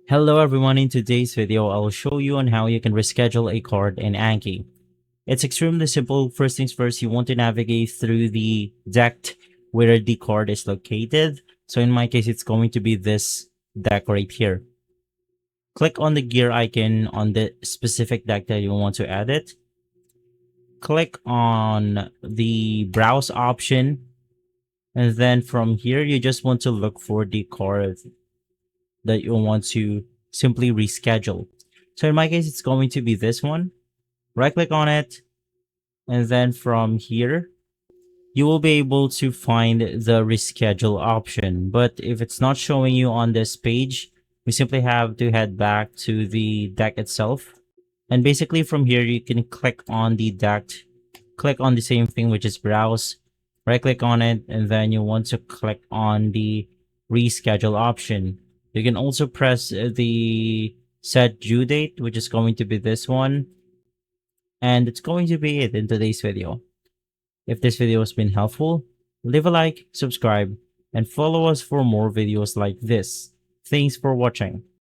Hello everyone, in today's video I'll show you on how you can reschedule a card in Anki. It's extremely simple. First things first, you want to navigate through the deck where the card is located. So in my case, it's going to be this deck right here. Click on the gear icon on the specific deck that you want to add it. Click on the browse option. And then from here, you just want to look for the card that you want to simply reschedule. So in my case, it's going to be this one. Right click on it. And then from here, you will be able to find the reschedule option. But if it's not showing you on this page, we simply have to head back to the deck itself. And basically from here, you can click on the deck, click on the same thing, which is browse, right click on it, and then you want to click on the reschedule option. You can also press the set due date, which is going to be this one. And it's going to be it in today's video. If this video has been helpful, leave a like, subscribe, and follow us for more videos like this. Thanks for watching.